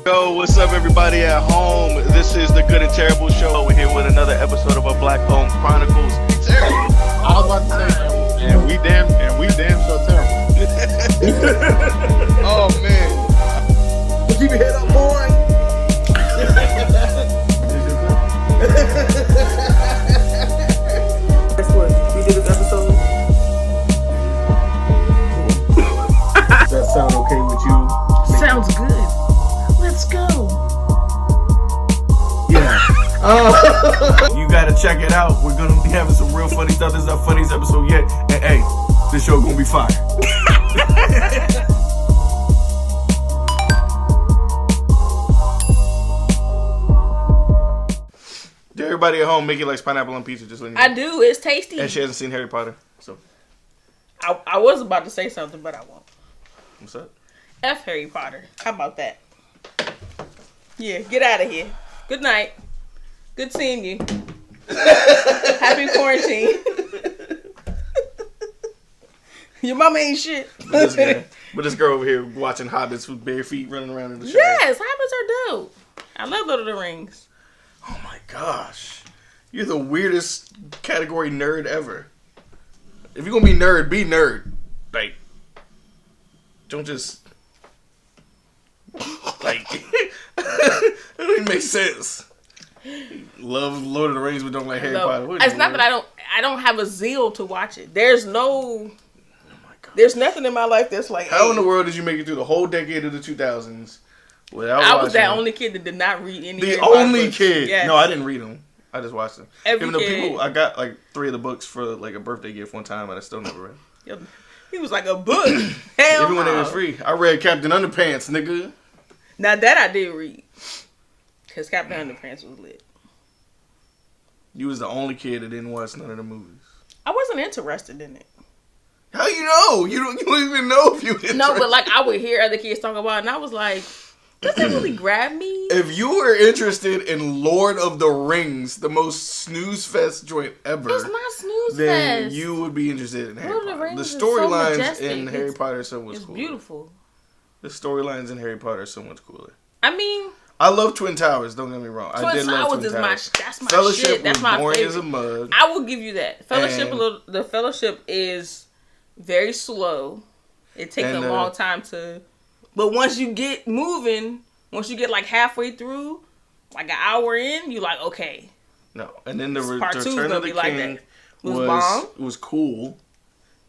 Yo, what's up, everybody at home? This is the Good and Terrible Show. We're here with another episode of our Black Home Chronicles. Terrible. I was about to say, and we damn so terrible. Oh man. Keep your head up, boy. Guess what? We did this episode. Does that sound okay with you? Sounds good. Let's go. Yeah. You gotta check it out. We're gonna be having some real funny stuff. This is our funniest episode yet. And hey, this show gonna be fire. Everybody at home, Mickey likes pineapple on pizza. Just letting you know. I do. It's tasty. And she hasn't seen Harry Potter, so. I was about to say something, but I won't. What's up? F Harry Potter. How about that? Yeah, get out of here. Good night. Good seeing you. Happy quarantine. Your mama ain't shit. But this girl over here watching hobbits with bare feet running around in the show. Yes, hobbits are dope. I love Lord of the Rings. Oh my gosh. You're the weirdest category nerd ever. If you're gonna be nerd. Like, don't just like it don't even make sense. Love Lord of the Rings but don't like Harry Potter. It's not that I don't have a zeal to watch it. There's Oh my god. There's nothing in my life that's like, how in the world did you make it through the whole decade of the 2000s without I watching was that only kid that did not read any the Harry Potter only books. kid. Yes. No, I didn't read them. I just watched them. Every Even though kid. I got like 3 of the books for like a birthday gift one time and I still never read. He was like a book. Hell Even when it no. was free. I read Captain Underpants, nigga. Now that I did read. Because Captain Underpants was lit. You was the only kid that didn't watch none of the movies. I wasn't interested in it. How you know? You don't even know if you interested. No, but like I would hear other kids talk about it and I was like, does that really grab me? If you were interested in Lord of the Rings, the most snooze fest joint ever, It's not snooze then fest. you would be interested in Harry Lord of the Potter. Rings The is so storylines majestic. in Harry Potter are so much It's cooler. beautiful. The storylines in Harry Potter are so much cooler. I mean, I love Twin Towers, don't get me wrong. I did love Twin Towers. That's my Fellowship shit. That's was my boring favorite. as a mug. I will give you that. Fellowship, And- the Fellowship is very slow. It takes a long time to, but once you get moving, once you get like halfway through, like an hour in, you like, okay. No, and then the Part 2 is Return gonna of the be like King that. Was was cool.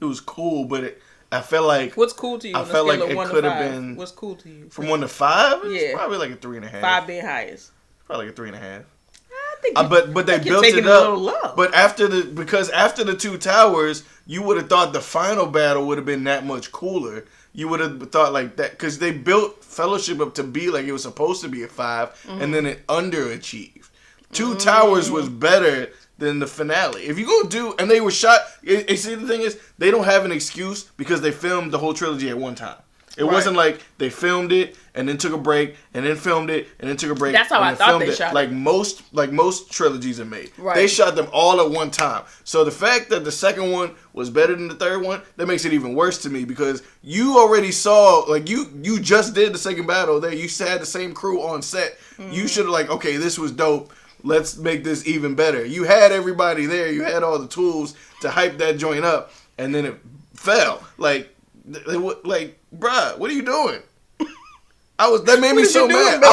It was cool, but I felt like What's cool to you? I on a felt scale like of it 1 to could have 5? been What's cool to you? from 1 to 5. Yeah. It's probably like a 3.5. 5 being highest. Probably like a 3.5. I think. But they built taking it it a up. little low. But after the 2 towers, you would have thought the final battle would have been that much cooler. You would have thought like that because they built Fellowship up to be like it was supposed to be a 5, and then it underachieved. 2 towers was better than the finale. If you go do, and they were shot. See, the thing is, they don't have an excuse because they filmed the whole trilogy at one time. It wasn't like they filmed it and then took a break and then filmed it and then took a break. That's how and I then thought filmed they it. shot Like it. most trilogies are made. Right. They shot them all at one time. So the fact that the second one was better than the third one, that makes it even worse to me because you already saw, like you just did the second battle there. You had the same crew on set. You should have like, okay, this was dope. Let's make this even better. You had everybody there. You had all the tools to hype that joint up, and then it fell. Like, bruh, what are you doing? That made me so mad. Baby?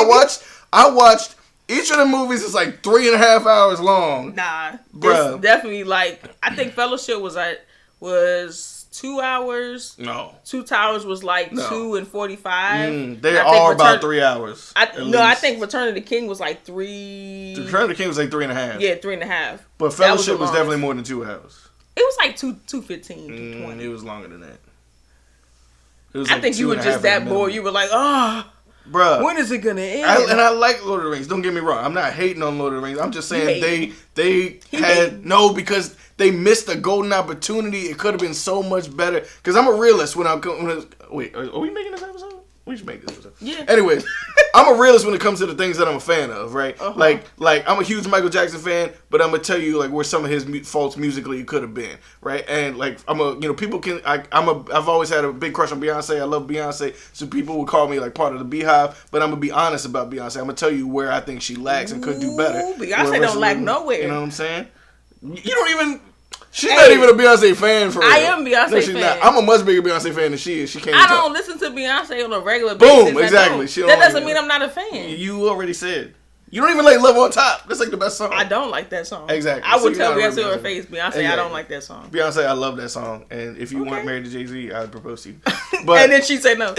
I watched each of the movies is like 3.5 hours long. Nah, Bruh. it's definitely like I think Fellowship was 2 hours. No. 2 Towers was like 2 and 45. They are about 3 hours. I least. think Return of the King was like 3. Return of the King was like 3.5. Yeah, 3.5. But That Fellowship was the definitely longest. more than 2 hours. It was like 2:15, 2:20. It was longer than that. It was I like think you were 2.5 just at that the minimum. bored. You were like, oh, Bruh. when is it gonna end? I like Lord of the Rings. Don't get me wrong. I'm not hating on Lord of the Rings. I'm just saying they had because they missed a golden opportunity. It could have been so much better. Because I'm a realist when wait, are we making this episode? We should make this episode. Yeah. Anyways, I'm a realist when it comes to the things that I'm a fan of, right? Uh-huh. Like I'm a huge Michael Jackson fan, but I'm gonna tell you like where some of his faults musically could have been, right? And like people can I've always had a big crush on Beyonce. I love Beyonce, so people would call me like part of the Beehive. But I'm gonna be honest about Beyonce. I'm gonna tell you where I think she lacks and could do better. Ooh, Beyonce don't lack nowhere. You know what I'm saying? You don't even. She's not even a Beyonce fan for real. I am Beyonce no, she's fan. Not. I'm a much bigger Beyonce fan than she is. She can't. I don't listen to Beyonce on a regular basis. Boom, exactly. That doesn't mean I'm not a fan. You already said. You don't even like Love on Top. That's like the best song. I don't like that song. Exactly. I would tell Beyonce to her face, Beyonce, exactly. I don't like that song. Beyonce, I love that song. And if you weren't married to Jay-Z, I'd propose to you. But and then she'd say no.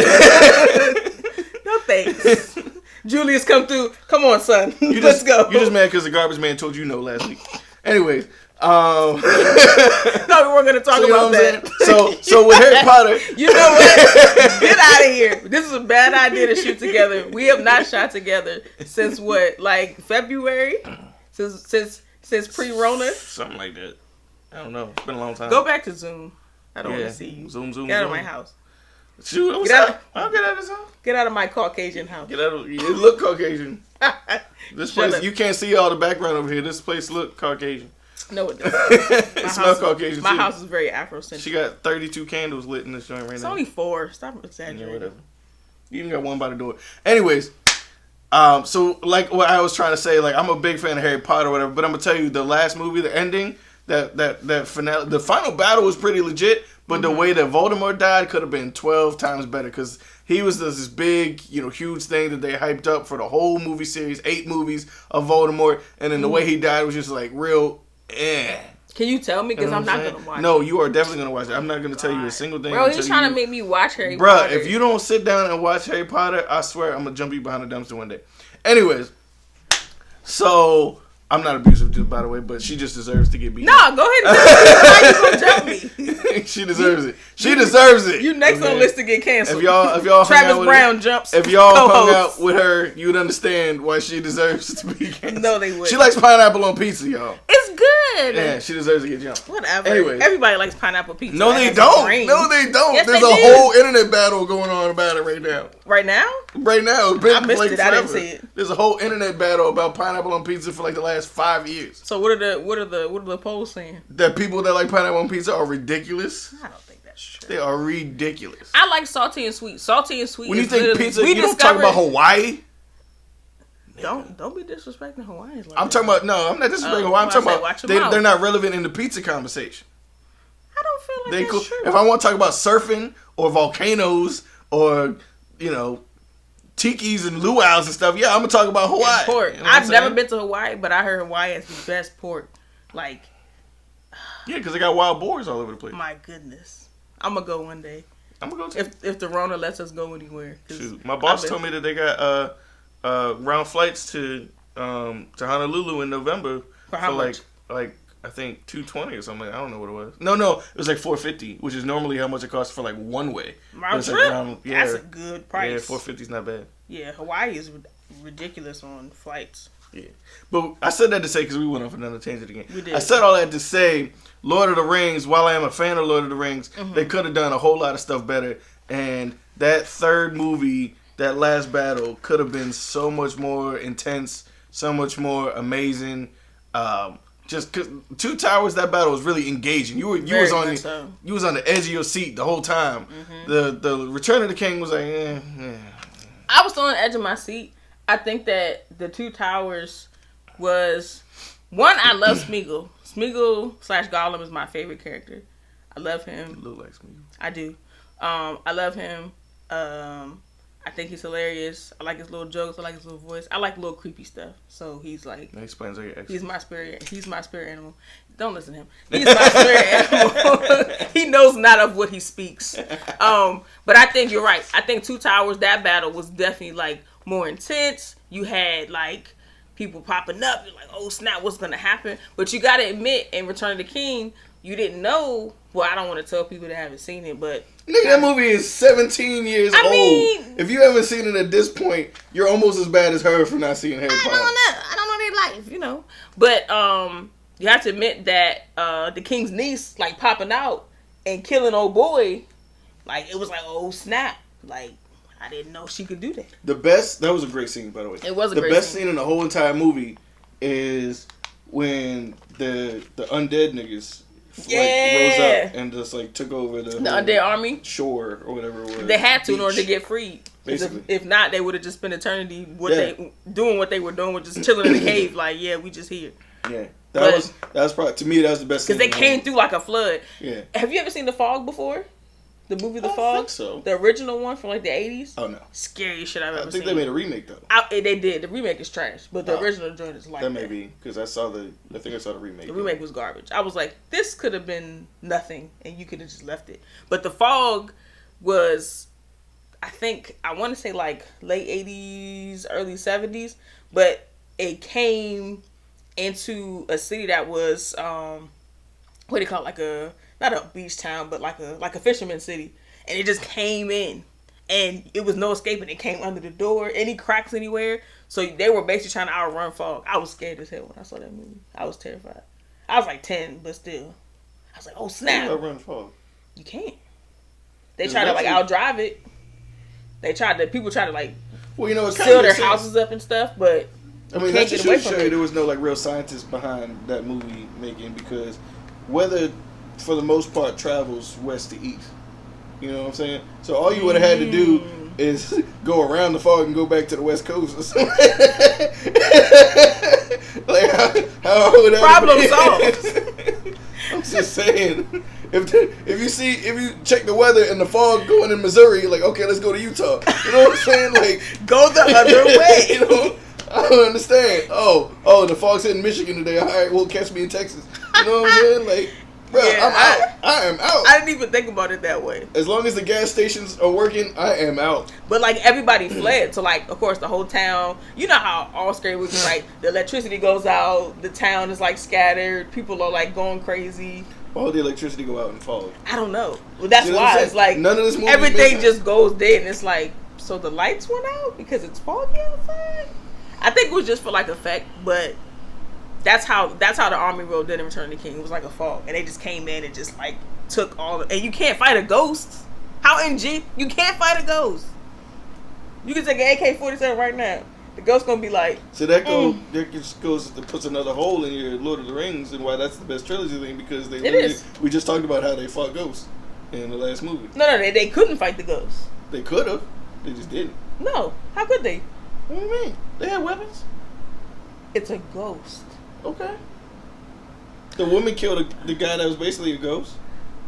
No thanks. Julius, come through. Come on, son. Let's go. You're just mad because the garbage man told you no last week. Anyways. No, we weren't going to talk about that. So with Harry Potter. You know what? Get out of here. This is a bad idea to shoot together. We have not shot together since what? Like February? Since pre-Rona? Something like that. I don't know. It's been a long time. Go back to Zoom. I don't want to see you. Zoom. Get out of my house. Shoot, I'll get out of this house. Get out of my Caucasian house. Get out of you look Caucasian. This place, you can't see all the background over here. This place look Caucasian. No, it doesn't. It smells Caucasian my too. house is very Afrocentric. She got 32 candles lit in this joint right now. It's only 4. Stop exaggerating. Yeah, whatever. You even got one by the door. Anyways, so like what I was trying to say, like I'm a big fan of Harry Potter or whatever, but I'm gonna tell you the last movie, the ending, that finale, the final battle was pretty legit, but the way that Voldemort died could have been 12 times better because he was this big, huge thing that they hyped up for the whole movie series, 8 movies of Voldemort, and then the way he died was just like real. Can you tell me? Because I'm not going to watch it. No, you are definitely going to watch it. I'm not going to tell you a single thing. Bro, he's trying to make me watch Harry Potter. Bro, if you don't sit down and watch Harry Potter, I swear I'm going to jump you behind the dumpster one day. Anyways, so I'm not abusive, just by the way, but she just deserves to get beat. No, go ahead and tell me. Why you going to jump me? She deserves it. She deserves it. You next on the list to get canceled. If y'all Travis Brown jumps. If y'all hung out with her, you'd understand why she deserves to be canceled. No, they wouldn't. She likes pineapple on pizza, y'all. It's good. Yeah, she deserves to get jumped. Whatever. Anyway, everybody likes pineapple pizza. No, they don't. No, they don't. Yes, There's a whole internet battle going on about it right now. Right now? Right now. It's been I missed it. Forever. I didn't see it. There's a whole internet battle about pineapple on pizza for like the last 5 years. So what are the polls saying? That people that like pineapple on pizza are ridiculous. I don't think that's true. They are ridiculous. I like salty and sweet. Salty and sweet. When you think pizza, you don't talk about Hawaii. Don't be disrespecting Hawaiians. Like I'm talking about I'm not disrespecting Hawaii. I'm talking about they're not relevant in the pizza conversation. I don't feel like that's true. If I want to talk about surfing or volcanoes or tikis and luau's and stuff, I'm gonna talk about Hawaii. And pork. I've never been to Hawaii, but I heard Hawaii has the best pork. Like, yeah, because they got wild boars all over the place. My goodness, I'm gonna go one day. I'm gonna go too. If the Rona lets us go anywhere. Shoot, my boss told me that they got round flights to Honolulu in November for how much? Like I think $220 or something. I don't know what it was. No, it was like $450, which is normally how much it costs for like one way. Round trip? That's a good price. Yeah, $450 is not bad. Yeah, Hawaii is ridiculous on flights. Yeah, but I said that to say because we went off another tangent again. We did. I said all that to say, Lord of the Rings. While I am a fan of Lord of the Rings, they could have done a whole lot of stuff better. And that third movie, that last battle, could have been so much more intense, so much more amazing. Just cause Two Towers, that battle was really engaging. You was on the edge of your seat the whole time. The Return of the King was like, I was still on the edge of my seat. I think that the Two Towers was one. I love Smeagol. Smeagol / Gollum is my favorite character. I love him. You look like Smeagol. I do. I love him. I think he's hilarious. I like his little jokes. I like his little voice. I like little creepy stuff. So he's like. That explains all your exes. He's my spirit animal. Don't listen to him. He's my spirit animal. He knows not of what he speaks. But I think you're right. I think Two Towers, that battle was definitely like more intense. You had like people popping up. You're like, oh snap, what's gonna happen? But you gotta admit, in Return of the King, you didn't know. Well, I don't want to tell people that haven't seen it, but nigga, that movie is 17 years old. If you haven't seen it at this point, you're almost as bad as her for not seeing Harry Potter. I don't know their life, But you have to admit that the king's niece, like popping out and killing old boy, like it was like, oh snap, like I didn't know she could do that. That was a great scene, by the way. It was a great scene. The best scene scene in the whole entire movie is when the undead niggas rose up and just took over the undead army shore or whatever it was. They had to in order to get freed. Basically. If not, they would have just spent eternity doing what they were doing, with just chilling in the cave. Like, yeah, we just here. Yeah, that was probably, to me, that was the best scene. Because they came through like a flood. Yeah. Have you ever seen The Fog before? The movie The Fog? I think so. The original one from the 80s? Oh, no. Scariest shit I've ever seen. I think they made a remake, though. They did. The remake is trash. But the original joint is like that. That may be. Because I think I saw the remake. The remake was garbage. I was like, this could have been nothing. And you could have just left it. But The Fog was, I want to say late 80s, early 70s. But it came into a city that was, what do you call it? Not a beach town, but like a fisherman city. And it just came in. And it was no escaping. It came under the door. Any cracks anywhere. So they were basically trying to outrun fog. I was scared as hell when I saw that movie. I was terrified. I was 10, but still. I was like, oh snap. You outrun fog. You can't. They tried to outdrive it. People tried to seal their houses up and stuff, but I mean, that just shows you there was no real scientist behind that movie making, because weather, for the most part, travels west to east. You know what I'm saying? So all you would have had to do is go around the fog and go back to the west coast or something. How would that problem solved? I'm just saying. If you check the weather and the fog going in Missouri, you're like, okay, let's go to Utah. You know what I'm saying? Go the other way. You know? I don't understand. Oh, the fog's hitting Michigan today. All right, well, catch me in Texas. You know what I'm saying? Bro, yeah, I'm out. I am out. I didn't even think about it that way. As long as the gas stations are working, I am out. But everybody fled. So of course, the whole town. You know how all scary movies, the electricity goes out, the town is scattered, people are going crazy. Why would the electricity go out in fog? I don't know. Well, that's why it's none of this movie everything just goes dead, and it's so the lights went out because it's foggy outside. I think it was just for effect, but that's how the army rode in Return of the King. It was like a fog, and they just came in and just took all and you can't fight a ghost. You can't fight a ghost. You can take an AK-47 right now. The ghost gonna be so that just goes to puts another hole in your Lord of the Rings, and why that's the best trilogy thing, because we just talked about how they fought ghosts in the last movie. No, they couldn't fight the ghosts. They could have. They just didn't. No, how could they? What do you mean? They had weapons. It's a ghost. Okay. The woman killed the guy that was basically a ghost.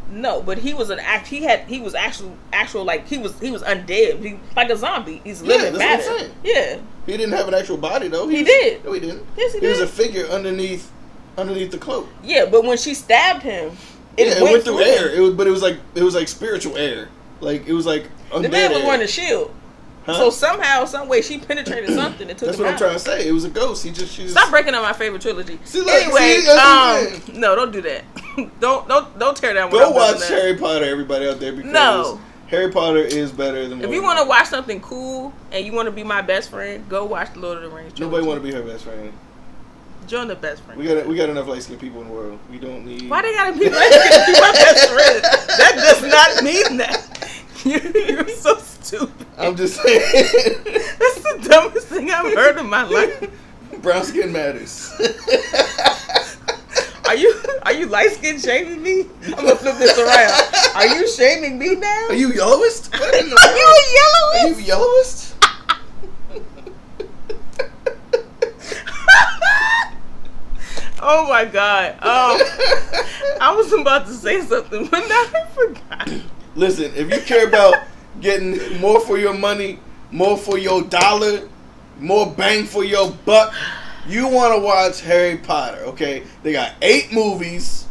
No, but he was he was actual he was undead. He like a zombie. He's living matter. What I'm saying. Yeah. He didn't have an actual body though. He did. No, he didn't. Yes, he did. He was a figure underneath the cloak. Yeah, but when she stabbed him, it went through air. It was like spiritual air. It was like undead. The man was wearing a shield. Huh? So somehow, some way, she penetrated something and took That's him what out. I'm trying to say. It was a ghost. Stop breaking up my favorite trilogy. Anyway, no, don't do that. don't tear down. Go watch Harry Potter, everybody out there, because Harry Potter is better than. If you want to watch something cool and you want to be my best friend, go watch the Lord of the Rings trilogy. Nobody want to be her best friend. Join the best friend. We got enough light skinned people in the world. We don't need. Why they gotta be light skinned to be my best friend? That does not mean that. You're so stupid. I'm just saying. That's the dumbest thing I've heard in my life. Brown skin matters. Are you light skin shaming me? I'm gonna flip this around. Are you shaming me now? Are you yellowist? Are you a yellowist? Are you yellowist? Oh my god. I was about to say something, but now I forgot. Listen, if you care about getting more for your money, more for your dollar, more bang for your buck, you want to watch Harry Potter, okay? They got 8 movies.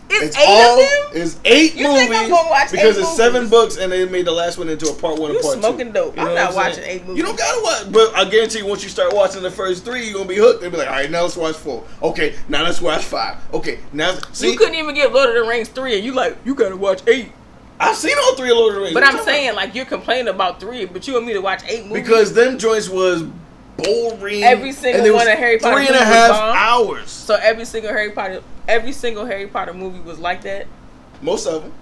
It's 8 of them? It's 8 you movies. Think I'm gonna watch because 8 it's movies? 7 books, and they made the last one into a part 1 and part 2. You smoking dope. You know I'm not watching 8 movies. You don't gotta watch, but I guarantee you, once you start watching the first 3, you're gonna be hooked. They'll be like, all right, now let's watch 4. Okay, now let's watch 5. Okay, now see. You couldn't even give Lord of the Rings 3, and you gotta watch 8. I've seen all 3 of Lord of the Rings. But I'm saying, you're complaining about 3, but you want me to watch 8 movies? Because them joints was boring. Every single one of Harry Potter 3.5 hours. So every single Harry Potter movie was like that? Most of them.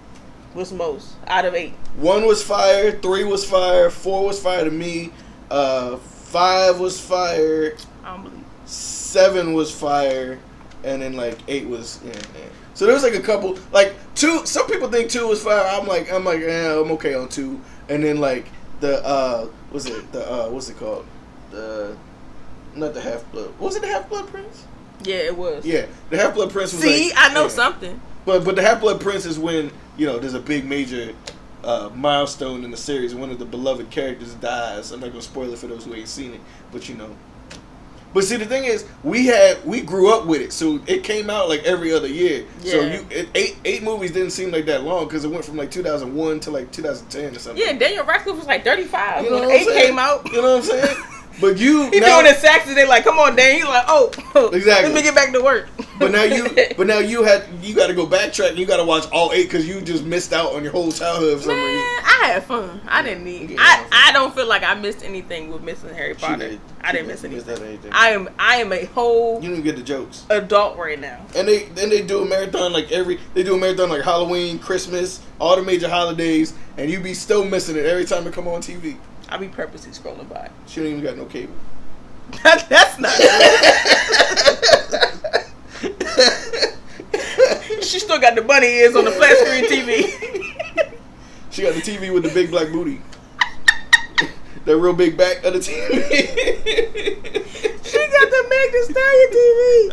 was most out of 8? 1 was fire, 3 was fire, 4 was fire to me, 5 was fire, I don't believe 7 was fire, and then like 8 was yeah. So there was like a couple, like 2. Some people think 2 was fire. I'm like, I'm okay on 2. And then like the what's it called? Not the Half Blood. Was it the Half Blood Prince? Yeah, it was. Yeah, the Half Blood Prince was. See, like, I know something. But the Half Blood Prince is when there's a big major milestone in the series. One of the beloved characters dies. I'm not gonna spoil it for those who ain't seen it, but But see, the thing is, we grew up with it, so it came out like every other year. Yeah. So eight movies didn't seem like that long because it went from like 2001 to like 2010 or something. Yeah, Daniel Radcliffe was like 35 you know when 8 came out. You know what I'm saying? But he doing the Saxon. They like, come on, Dan. He's like, oh, exactly. Let me get back to work. But now you got to go backtrack and you got to watch all 8 because you just missed out on your whole childhood for some reason. I had fun. I didn't need. I don't feel like I missed anything with missing Harry Potter. I didn't miss anything. I am a whole. You didn't get the jokes. Adult right now. And they do a marathon like Halloween, Christmas, all the major holidays, and you be still missing it every time it come on TV. I be purposely scrolling by. She don't even got no cable. That's not. She still got the bunny ears on the flat screen TV. She got the TV with the big black booty. That real big back of the TV. She got the Meg Thee Stallion TV.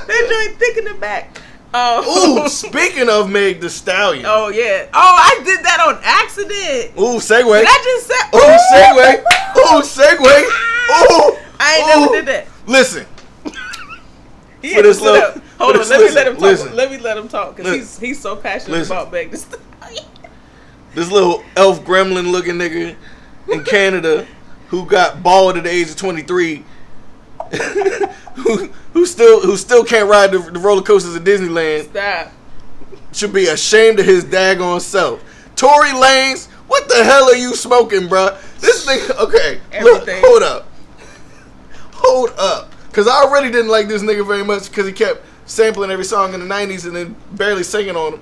That joint thick in the back. Ooh, speaking of Meg Thee Stallion. Oh, yeah. Oh, I did that on accident. Ooh, segue. Did I just say? Ooh, segue. Ooh, segue. Ooh. I ain't never did that. Listen. For this little, hold on, let me let him talk. Let me let him talk because he's so passionate about Meg Thee Stallion. This little elf gremlin looking nigga in Canada who got bald at the age of 23. who still can't ride the roller coasters at Disneyland. Stop. Should be ashamed of his daggone self. Tory Lanez, what the hell are you smoking, bruh? This thing, okay. Everything. Look, hold up. Because I already didn't like this nigga very much because he kept sampling every song in the 90s and then barely singing on them.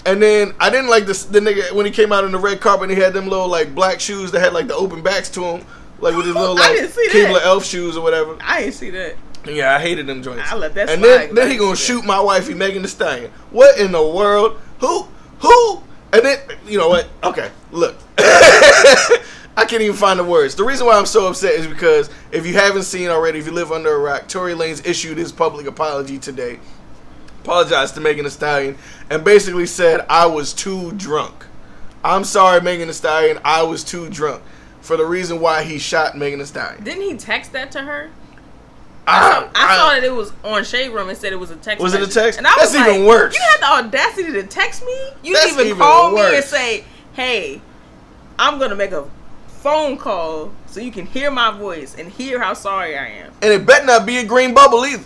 And then I didn't like the nigga when he came out on the red carpet and he had them little like black shoes that had like the open backs to him. Like with his little like Keebler elf shoes or whatever. I didn't see that. Yeah, I hated them joints. I let that and slide. then he gonna shoot my wifey Megan Thee Stallion. What in the world? Who? And then you know what? Okay, look. I can't even find the words. The reason why I'm so upset is because if you haven't seen already, if you live under a rock, Tory Lanez issued his public apology today. Apologized to Megan Thee Stallion and basically said I was too drunk. I'm sorry, Megan Thee Stallion. I was too drunk for the reason why he shot Megan Thee Stallion. Didn't he text that to her? I saw that it was on Shade Room and said it was a text. Was message. it a text? And I was That's even worse. You had the audacity to text me? You didn't even call me and say, hey, I'm going to make a phone call so you can hear my voice and hear how sorry I am. And it better not be a green bubble either.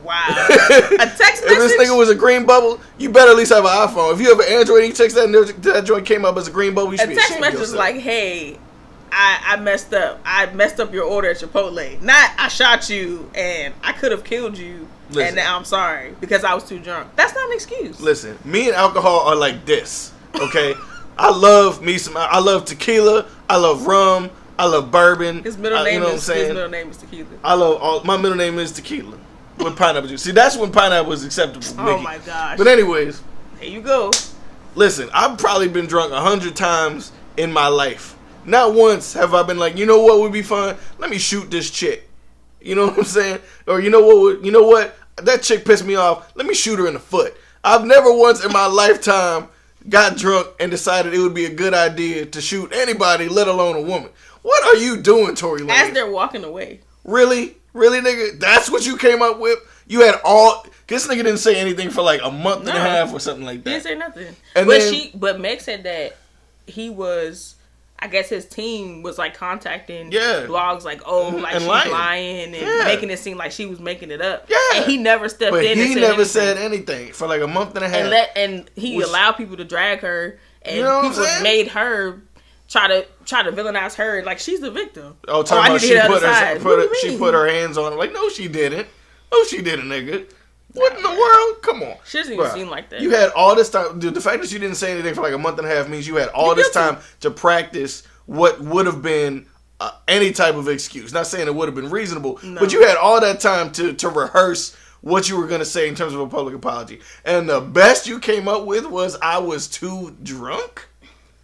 Wow. A text message? If this nigga was a green bubble, you better at least have an iPhone. If you have an Android and you text that and that joint came up as a green bubble, you should be ashamed of yourself. A text message like, hey, I messed up. I messed up your order at Chipotle. Not I shot you and I could have killed you. Listen, and now I'm sorry because I was too drunk. That's not an excuse. Listen, me and alcohol are like this, okay? I love tequila. I love rum. I love bourbon. His middle name is tequila. My middle name is tequila with pineapple juice. See, that's when pineapple was acceptable. Oh my gosh. But anyways, here you go. Listen, I've probably been drunk 100 times in my life. Not once have I been like, you know what would be fun? Let me shoot this chick. You know what I'm saying? Or you know what? That chick pissed me off. Let me shoot her in the foot. I've never once in my lifetime got drunk and decided it would be a good idea to shoot anybody, let alone a woman. What are you doing, Tory Lanez? As they're walking away. Really? Really, nigga? That's what you came up with? You had all... This nigga didn't say anything for like a month and a half or something like that. He didn't say nothing. And but Meg said that he was... I guess his team was like contacting blogs like, she's lying and making it seem like she was making it up. Yeah. And he never stepped in and said anything. He never said anything for like a month and a half. And he allowed people to drag her and people made her try to villainize her like she's the victim. Oh, she put her hands on her. Like, no, she didn't. No, she didn't, nigga. What in the world? Come on. She doesn't even seem like that. You had all this time. Dude, the fact that you didn't say anything for like a month and a half means you had all this time to practice what would have been any type of excuse. Not saying it would have been reasonable, but you had all that time to rehearse what you were going to say in terms of a public apology. And the best you came up with was, I was too drunk?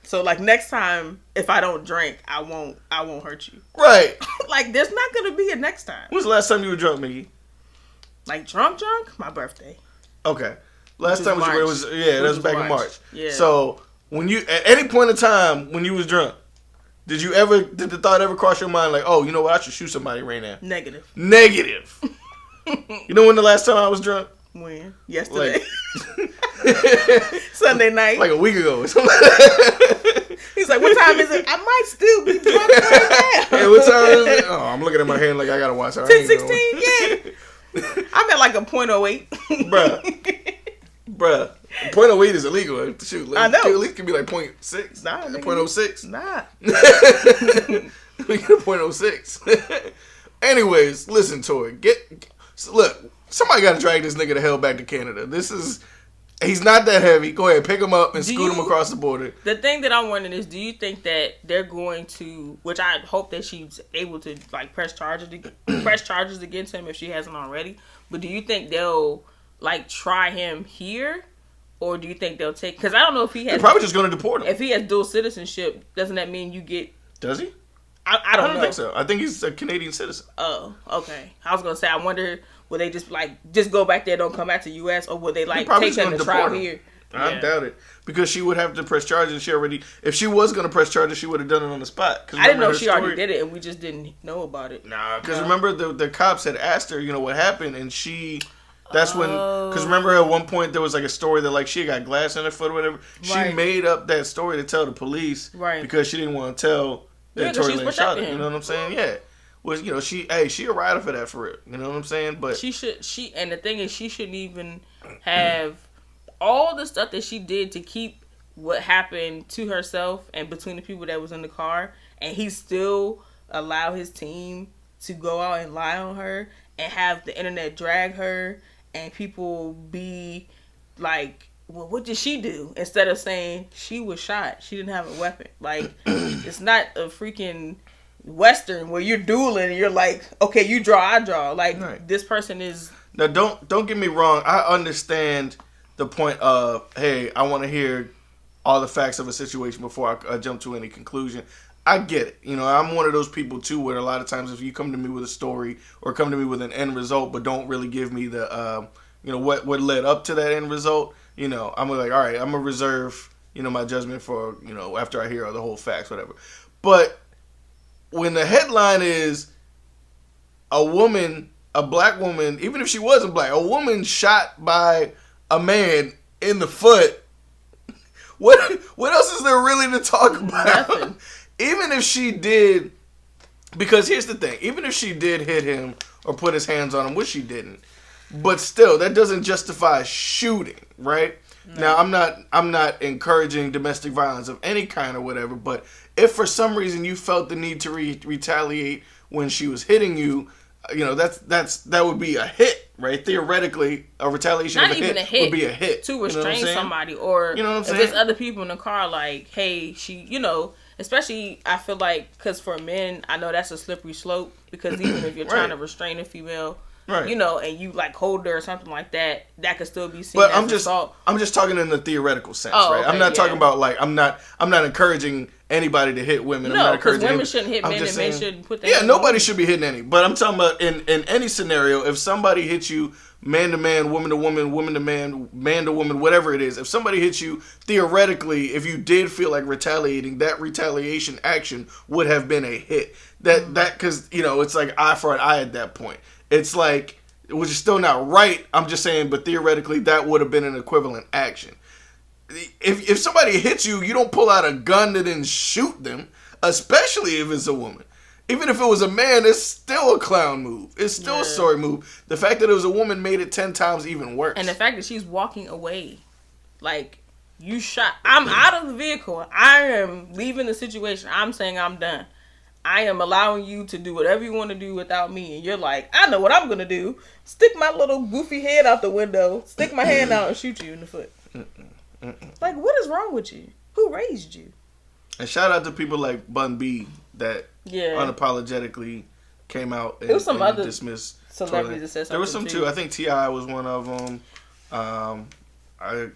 So, like, next time, if I don't drink, I won't hurt you. Right. Like, there's not going to be a next time. When was the last time you were drunk, Miggy? Like, drunk? My birthday. Okay. Last time was that was back in March. Yeah. So, when you, at any point in time when you was drunk, did the thought ever cross your mind like, oh, you know what, I should shoot somebody right now? Negative. You know when the last time I was drunk? When? Yesterday. Sunday night. Like a week ago or something. He's like, what time is it? I might still be drunk right now. Hey, what time is it? Oh, I'm looking at my hand like I gotta watch. 10:16, yeah. I'm at like a .08. Bruh. .08 is illegal. Shoot, like, I know. At least it could be like 0.6. Nah, 0.06. Nah. We get a 0.06. Anyways, listen, Tory. Look, somebody got to drag this nigga the hell back to Canada. He's not that heavy. Go ahead, pick him up and scoot him across the border. The thing that I'm wondering is, do you think that they're going to, which I hope that she's able to like press charges against him if she hasn't already, but do you think they'll like try him here? Or do you think they'll take, because I don't know if he has, they're probably just going to deport him. If he has dual citizenship, doesn't that mean you get, does he? I don't know. Think so. I think he's a Canadian citizen. Oh, okay. I was gonna say, I wonder, will they just go back there, don't come back to the U.S., or will they take them to trial here? I doubt it, because she would have to press charges. If she was gonna press charges, she would have done it on the spot. I didn't know she already did it, and we just didn't know about it. Nah, because remember the cops had asked her, what happened, and she. That's when, because remember at one point there was like a story that like she got glass in her foot or whatever. Right. She made up that story to tell the police, right? Because she didn't want to tell that Tory Lane shot her. You know what I'm saying? Yeah. Was she a rider for that for real? You know what I'm saying? But and the thing is, she shouldn't even have all the stuff that she did to keep what happened to herself and between the people that was in the car, and he still allow his team to go out and lie on her and have the internet drag her. And people be like, well, what did she do? Instead of saying she was shot. She didn't have a weapon. Like, it's not a freaking Western where you're dueling and you're like, okay, you draw, I draw. Like, right. This person is... Now, don't get me wrong. I understand the point of, hey, I want to hear all the facts of a situation before I jump to any conclusion. I get it. I'm one of those people too where a lot of times if you come to me with a story or come to me with an end result but don't really give me the, what led up to that end result, I'm like, all right, I'm going to reserve, my judgment for, after I hear the whole facts, whatever. But when the headline is a black woman, even if she wasn't black, a woman shot by a man in the foot, what else is there really to talk about? Nothing. Even if she did, because here's the thing, even if she did hit him or put his hands on him, which she didn't, but still, that doesn't justify shooting, right? No. Now, I'm not encouraging domestic violence of any kind or whatever, but if for some reason you felt the need to retaliate when she was hitting you, that would be a hit, right? Theoretically, a retaliation not of even a hit would be a hit. To restrain somebody, or if there's other people in the car, like, hey, she, especially, I feel like, because for men, I know that's a slippery slope, because even if you're trying to restrain a female, right. And you like hold her or something like that, that could still be seen as assault. I'm just talking in the theoretical sense, right? Okay, I'm not talking about like, I'm not encouraging anybody to hit women. No, because women shouldn't hit men and men shouldn't put that. Yeah, nobody should be hitting any. But I'm talking about in any scenario, if somebody hits you, man to man, woman to woman, woman to man, man to woman, whatever it is, if somebody hits you, theoretically, if you did feel like retaliating, that retaliation action would have been a hit. That because it's like eye for an eye at that point. It's like, which is still not right. I'm just saying, but theoretically, that would have been an equivalent action. If somebody hits you, you don't pull out a gun and then shoot them, especially if it's a woman. Even if it was a man, it's still a clown move. It's still a sorry move. The fact that it was a woman made it 10 times even worse. And the fact that she's walking away, like, you shot. I'm out of the vehicle. I am leaving the situation. I'm saying I'm done. I am allowing you to do whatever you want to do without me. And you're like, I know what I'm going to do. Stick my little goofy head out the window. Stick my hand out and shoot you in the foot. Like, what is wrong with you? Who raised you? And shout out to people like Bun B that unapologetically came out and, it was some other dismissed celebrities that said something. There was some too. I think T.I. was one of them.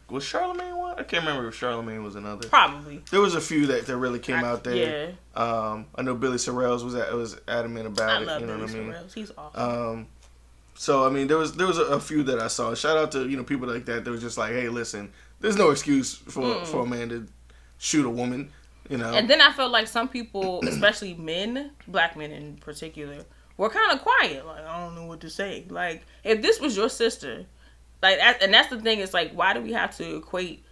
Was Charlamagne one? I can't remember if Charlamagne was another. Probably. There was a few that really came out there. Yeah. I know Billy Sorrells was adamant about it. I love you know Billy what I mean? Sorrells. He's awesome. So I mean, there was a few that I saw. Shout out to people like that. They was just like, hey, listen, there's no excuse for a man to shoot a woman. And then I felt like some people, especially men, black men in particular, were kind of quiet. Like, I don't know what to say. Like, if this was your sister, like, and that's the thing. It's like, why do we have to equate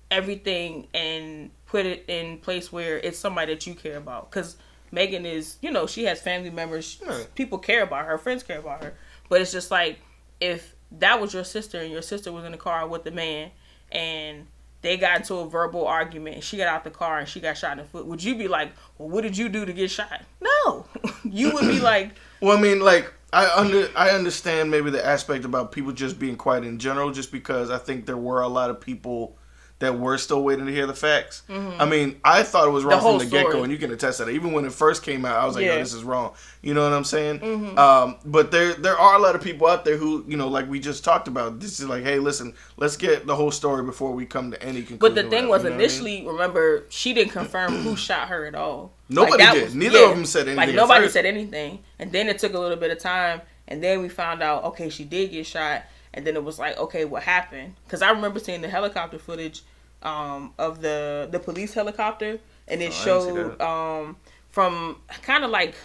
everything and put it in place where it's somebody that you care about? Because Megan is, she has family members. People care about her. Friends care about her. But it's just like, if that was your sister and your sister was in the car with the man and they got into a verbal argument and she got out the car and she got shot in the foot, would you be like, well, what did you do to get shot? No. You would be like... Well, I mean, like, I understand maybe the aspect about people just being quiet in general, just because I think there were a lot of people that were still waiting to hear the facts. Mm-hmm. I mean, I thought it was wrong from the get-go, and you can attest to that. Even when it first came out, I was like, yo, this is wrong. You know what I'm saying? Mm-hmm. But there are a lot of people out there who, like we just talked about, this is like, hey, listen, let's get the whole story before we come to any conclusion. But the thing was, initially, remember, she didn't confirm who shot her at all. Nobody did. Neither of them said anything. Like, nobody said anything. And then it took a little bit of time, and then we found out, okay, she did get shot. And then it was like, okay, what happened? Because I remember seeing the helicopter footage of the police helicopter, and it showed from kind of like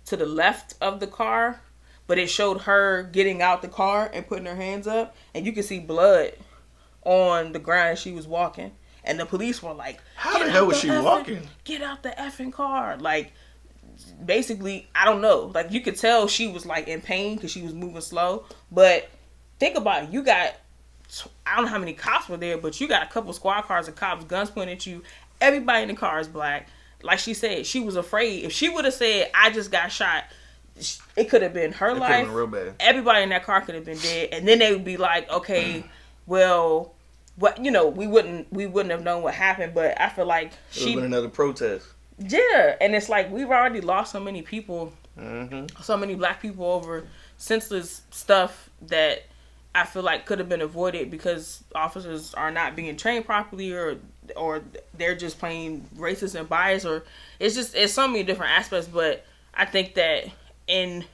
to the left of the car, but it showed her getting out the car and putting her hands up, and you could see blood on the ground as she was walking. And the police were like, how the hell was she walking? Get out the effing car. Like, basically, I don't know. Like, you could tell she was like in pain because she was moving slow. But think about it. You got, I don't know how many cops were there, but you got a couple squad cars of cops, guns pointed at you. Everybody in the car is black. Like she said, she was afraid. If she would have said, I just got shot, it could have been her life. Been real bad. Everybody in that car could have been dead. And then they would be like, okay, well, what, we wouldn't have known what happened. But I feel like it would have been another protest. Yeah, and it's like we've already lost so many people, so many black people over senseless stuff that I feel like could have been avoided because officers are not being trained properly, or they're just plain racist and biased, or it's so many different aspects. But I think that in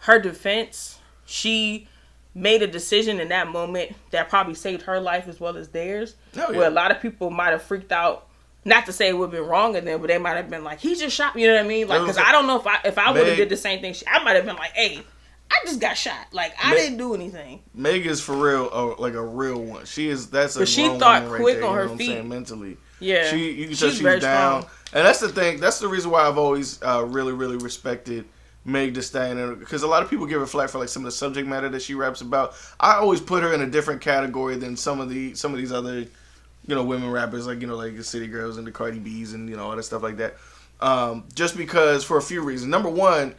her defense, she made a decision in that moment that probably saved her life as well as theirs. Where a lot of people might have freaked out. Not to say it would have been wrong in them, but they might have been like, he just shot me, you know what I mean? Like, because I don't know if I would have did the same thing. I might have been like, hey, I just got shot. Like, I didn't do anything. Meg is for real, like a real one. That's a but she thought quick right on there, her feet. Mentally. Yeah. You can tell she's down. Strong. And that's the thing. That's the reason why I've always really, really respected Meg Thee Stallion, because a lot of people give her flack for like some of the subject matter that she raps about. I always put her in a different category than some of these other, women rappers, like, like the City Girls and the Cardi B's and, all that stuff like that. Just because, for a few reasons. Number one,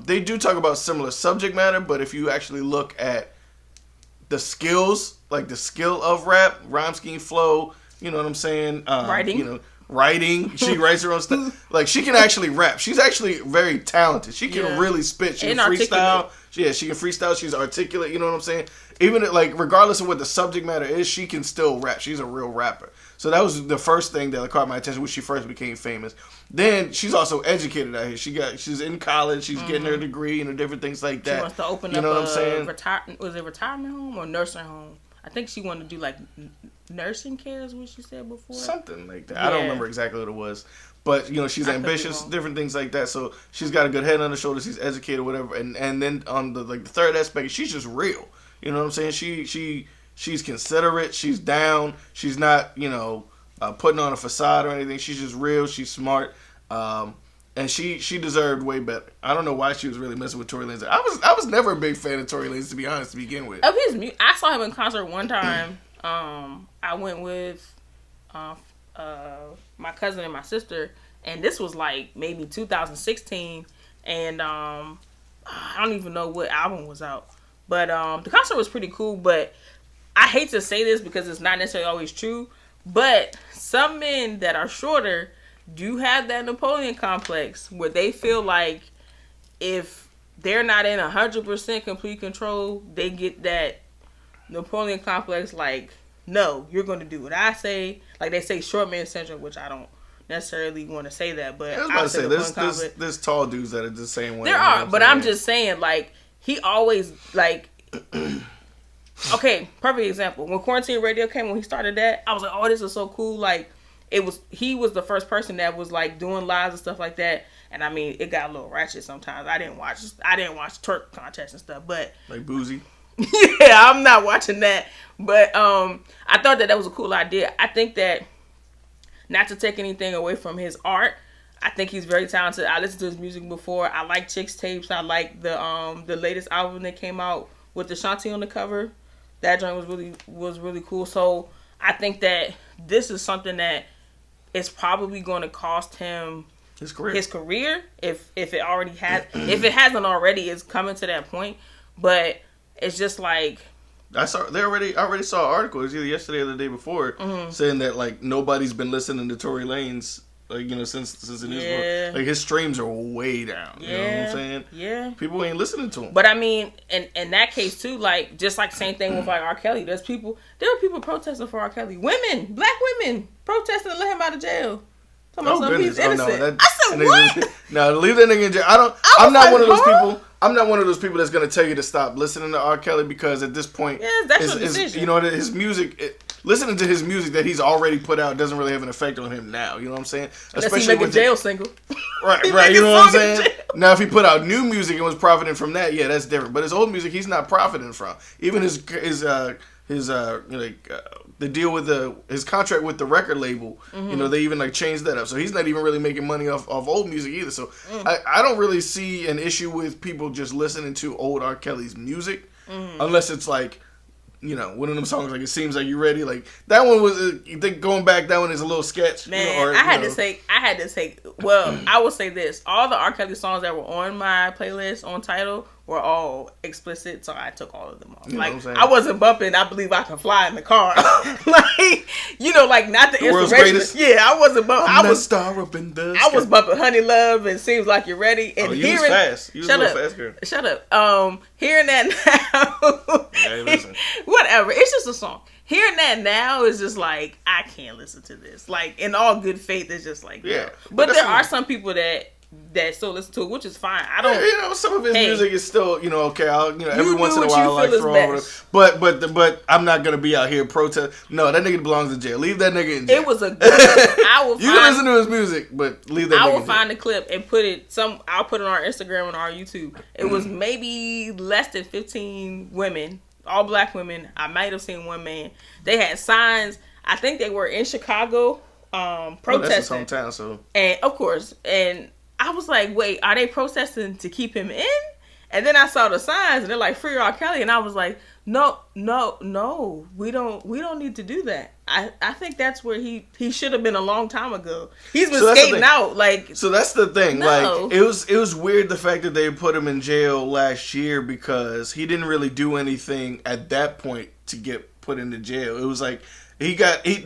they do talk about similar subject matter, but if you actually look at the skills, like the skill of rap, rhyme scheme, flow, you know what I'm saying? Writing. She writes her own stuff. Like, she can actually rap. She's actually very talented. She can really spit. She can freestyle. Yeah, she can freestyle. She's articulate. You know what I'm saying? Even, like, regardless of what the subject matter is, she can still rap. She's a real rapper. So that was the first thing that caught my attention when she first became famous. Then she's also educated out here. She's in college. She's getting her degree and different things like that. She wants to open up what I'm saying? Was it retirement home or nursing home? I think she wanted to do like nursing care is what she said before. Something like that. Yeah. I don't remember exactly what it was. But, she's ambitious, different things like that. So she's got a good head on her shoulders. She's educated, whatever. And then on the third aspect, she's just real. You know what I'm saying? She's considerate. She's down. She's not, putting on a facade or anything. She's just real. She's smart. And she deserved way better. I don't know why she was really messing with Tory Lanez. I was never a big fan of Tory Lanez, to be honest, to begin with. Of his music, I saw him in concert one time. I went with my cousin and my sister, and this was like maybe 2016, and I don't even know what album was out, but the concert was pretty cool. But I hate to say this because it's not necessarily always true, but some men that are shorter do have that Napoleon complex where they feel like if they're not in 100% complete control, they get that Napoleon complex, like, no, you're going to do what I say. Like they say short man syndrome, which I don't necessarily want to say that, but I was about to say, there's tall dudes that are the same way. There are, but I'm just saying, like, he always, like, okay, perfect example. When Quarantine Radio came, when he started that, I was like, oh, this is so cool. Like, he was the first person that was, like, doing lives and stuff like that. And I mean, it got a little ratchet sometimes. I didn't watch twerk contests and stuff, but like Boozy. Yeah, I'm not watching that. But I thought that was a cool idea. I think that, not to take anything away from his art, I think he's very talented. I listened to his music before. I like Chicks Tapes. I like the latest album that came out with the Shanti on the cover. That joint was really cool. So I think that this is something that is probably going to cost him his career if it already has, if it hasn't already, it's coming to that point. But it's just like, I already saw an article, it was either yesterday or the day before, saying that like nobody's been listening to Tory Lanez, like, you know, since the news. Like his streams are way down. You know what I'm saying? Yeah. People ain't listening to him. But I mean, in that case too, like just like same thing with like R. Kelly. There were people protesting for R. Kelly. Black women protesting to let him out of jail. He's innocent. I said, what? No, leave that nigga in jail. I'm not one of those people. I'm not one of those people that's gonna tell you to stop listening to R. Kelly, because at this point, that's your decision. You know, his music. Listening to his music that he's already put out doesn't really have an effect on him now. You know what I'm saying? Especially he make a jail single. Right. You know what I'm saying? Now, if he put out new music and was profiting from that, yeah, that's different. But his old music, he's not profiting from. Even his the deal with his contract with the record label, you know, they even like changed that up. So he's not even really making money off old music either. So I don't really see an issue with people just listening to old R. Kelly's music, unless it's like, you know, one of them songs like It Seems Like You're Ready. Like that one was, you think going back, that one is a little sketch. Man, you know, I had to say, well, I will say this: all the R. Kelly songs that were on my playlist on Tidal were all explicit, so I took all of them off. You like I wasn't bumping "I Believe I Can Fly" in the car, like, you know, like not the inspiration. Yeah, I wasn't bumping. I was star up in the. I was bumping "Honey Love" and "Seems Like You're Ready." And you was fast. You was a little fast girl. Shut up. Hearing that now. Hey, listen. Whatever. It's just a song. Hearing that now is just like, I can't listen to this. Like, in all good faith, it's just like, yeah. No. But there are some people that still listen to it, which is fine. I don't. You know, some of his music is still, you know, okay. I'll, you know, every once in a while I like throw over. But I'm not gonna be out here protest. No, that nigga belongs in jail. Leave that nigga in jail. It was a good. You can listen to his music, but leave that. Nigga in jail. I will find the clip and put it. I'll put it on our Instagram and our YouTube. It was maybe less than 15 women. All black women. I might have seen one man. They had signs. I think they were in Chicago, protesting. That's his hometown, so. And of course, and I was like, wait, are they protesting to keep him in? And then I saw the signs, and they're like, "Free R. Kelly," and I was like, no, we don't need to do that. I think that's where he should have been a long time ago. He's been skating out, like. So that's the thing. No. Like, it was weird the fact that they put him in jail last year, because he didn't really do anything at that point to get put into jail. It was like they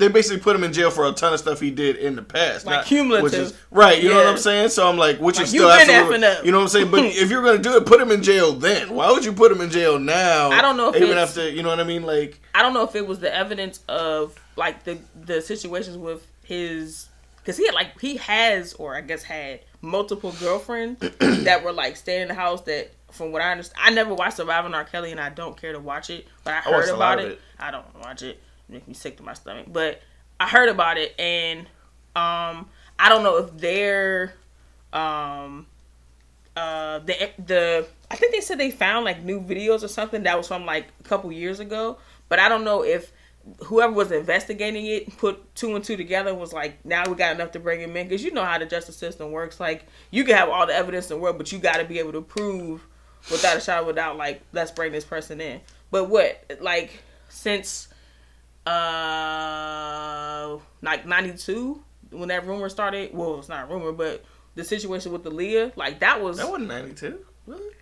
basically put him in jail for a ton of stuff he did in the past, like cumulative, which is right. You know what I'm saying? So I'm like, which is still absolutely, you know what I'm saying? But if you're gonna do it, put him in jail then. Why would you put him in jail now? I don't know if even after, you know what I mean? Like, I don't know if it was the evidence of like the situations with his, because he has or I guess had multiple girlfriends that were like staying in the house. That, from what I understand, I never watched Surviving R. Kelly, and I don't care to watch it, but I heard about it. I don't watch it. Make me sick to my stomach, but I heard about it, and I don't know if they're I think they said they found like new videos or something that was from like a couple years ago, but I don't know if whoever was investigating it put two and two together and was like, now we got enough to bring him in, because you know how the justice system works. Like, you can have all the evidence in the world, but you got to be able to prove without a shadow, without like, let's bring this person in. But what, like, since Like 92 when that rumor started. Well, it's not a rumor, but the situation with Aaliyah, like that wasn't 92. Really?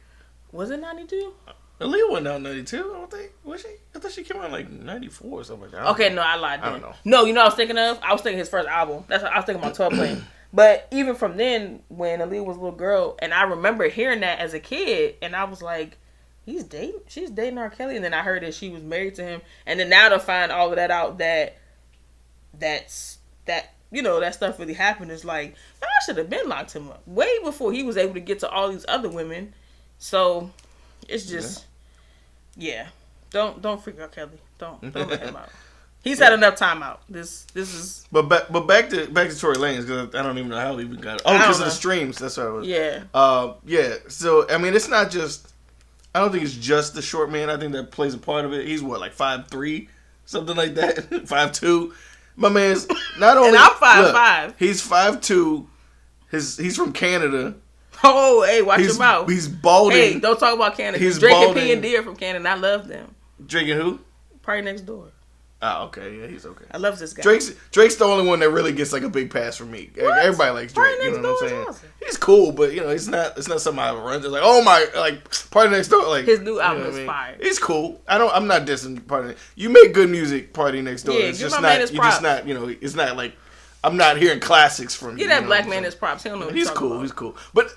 Was it 92? Aaliyah wasn't out in 92, I don't think. Was she? I thought she came out like 94 or something like that. Okay, no, I lied. I don't know. No, you know what I was thinking of? I was thinking his first album. That's what I was thinking about 12 Plane. But even from then, when Aaliyah was a little girl, and I remember hearing that as a kid, and I was like, she's dating R. Kelly, and then I heard that she was married to him, and then now to find all of that out that stuff really happened is like, I should have been locked him up way before he was able to get to all these other women. So it's just, yeah. Don't freak out Kelly. Don't let him out. He's had enough time out. This is. But back to Tory Lanez, because I don't even know how he even got it. Oh, because of the streams. That's what it was. Yeah. Yeah. So I mean, it's not just. I don't think it's just the short man. I think that plays a part of it. He's what, like 5'3", something like that, 5'2". My man's not only. And I'm 5'5". He's 5'2". He's from Canada. Oh, hey, watch your mouth. He's balding. Hey, don't talk about Canada. He's Drake balding. and P&D are from Canada. I love them. Drake and who? Party Next Door. Oh, okay. Yeah, he's okay. I love this guy. Drake's the only one that really gets like a big pass from me. What? Everybody likes Drake. Party You know Next what I'm Door saying? is awesome. He's cool, but you know, it's not something I run to like. Oh my, like Party Next Door. Like his new album you know is fire. He's cool. I'm not dissing Party. You make good music, Party Next Door. Yeah, it's give just my man not. his You're just props. not. You know, it's not like I'm not hearing classics from you. Get that you know black what I'm man saying? his props. He don't know what He's talking cool. about. He's cool. But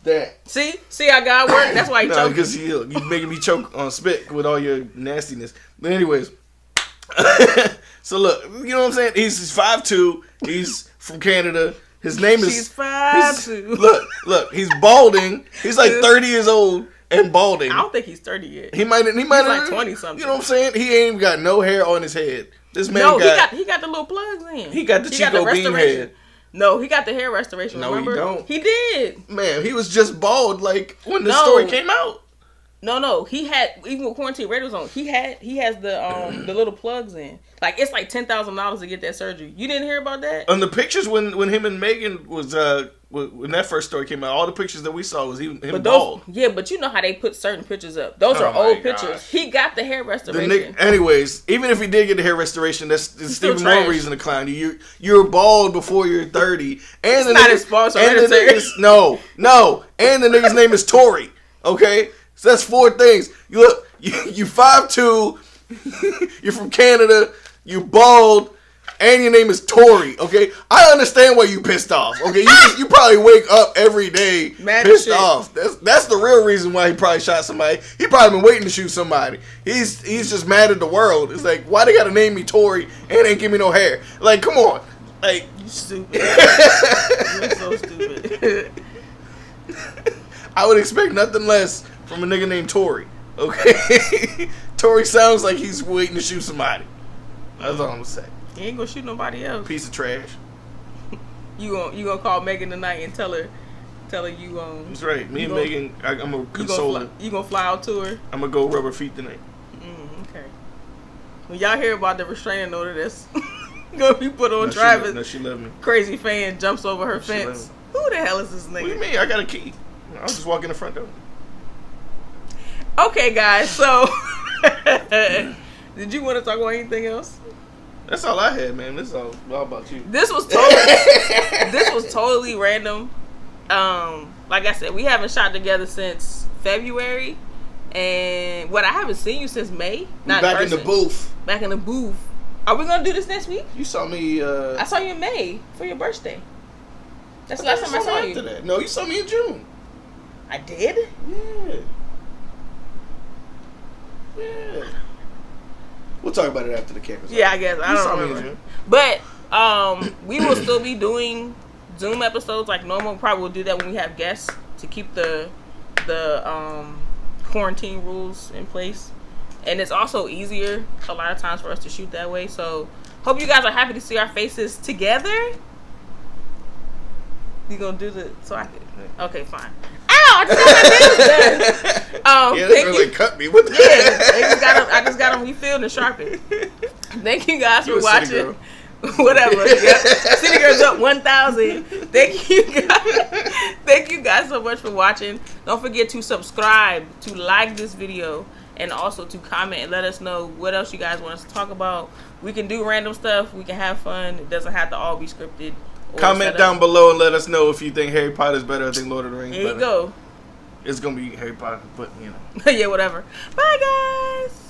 that. See how God works. That's why he No, choking. because you making me choke on spit with all your nastiness. But anyways. So look, you know what I'm saying? He's 5'2". He's from Canada. His name is. She's 5'2". Look. He's balding. He's like 30 years old and balding. I don't think he's 30 yet. He might. He's like 20 something. You know what I'm saying? He ain't even got no hair on his head. This man he got the little plugs in. He got the Chico Bean head. No, he got the hair restoration. No, remember? he don't. He did. Man, he was just bald like when the story came out. No. He had, even with Quarantine Radio's on, he has the little plugs in. Like, it's like $10,000 to get that surgery. You didn't hear about that? On the pictures when him and Megan was when that first story came out, all the pictures that we saw was him bald. Yeah, but you know how they put certain pictures up. Those are old pictures. He got the hair restoration. Anyways, even if he did get the hair restoration, that's even trash. more reason to clown you. You're bald before you're 30, and it's the not his fault. and the niggas, no, and the nigga's name is Tory. Okay, so that's 4 things. You look, you 5'2", you're from Canada, you bald, and your name is Tory. Okay, I understand why you pissed off. Okay, you probably wake up every day mad pissed off. That's the real reason why he probably shot somebody. He probably been waiting to shoot somebody. He's just mad at the world. It's like, why they gotta name me Tory and ain't give me no hair? Like, come on, like You stupid. You're so stupid. I would expect nothing less from a nigga named Tory. Okay, Tory sounds like he's waiting to shoot somebody. That's all I'm gonna say. He ain't gonna shoot nobody else. Piece of trash. You gonna call Megan tonight and tell her you That's right. Me and Megan, I'm gonna console her. You gonna fly out to her? I'm gonna go rubber feet tonight. Okay. When y'all hear about the restraining order that's gonna be put on Travis, she love me. Crazy fan jumps over her fence. Who the hell is this nigga? What do you mean? I got a key. I'll just walk in the front door. Okay, guys. So, did you want to talk about anything else? That's all I had, man. This is all about you. This was totally random. Like I said, we haven't shot together since February, and I haven't seen you since May. Not back in the booth. Back in the booth. Are we gonna do this next week? You saw me. I saw you in May for your birthday. That's the last time I saw you. That. No, you saw me in June. I did? Yeah. We'll talk about it after the camera's Yeah, out. I guess. I don't remember. But we will still be doing Zoom episodes like normal. Probably will do that when we have guests to keep the quarantine rules in place. And it's also easier a lot of times for us to shoot that way. So hope you guys are happy to see our faces together. You gonna do the okay, fine. Ow! I just got my nails done. Yeah, they really cut me. What the I just got them refilled and sharpened. Thank you guys for watching. Whatever. Yep. City Girls up 1,000. Thank you guys so much for watching. Don't forget to subscribe, to like this video, and also to comment and let us know what else you guys want us to talk about. We can do random stuff. We can have fun. It doesn't have to all be scripted. Comment down below and let us know if you think Harry Potter is better. I think Lord of the Rings. There you go. It's gonna be Harry Potter, but you know. Yeah, whatever. Bye, guys.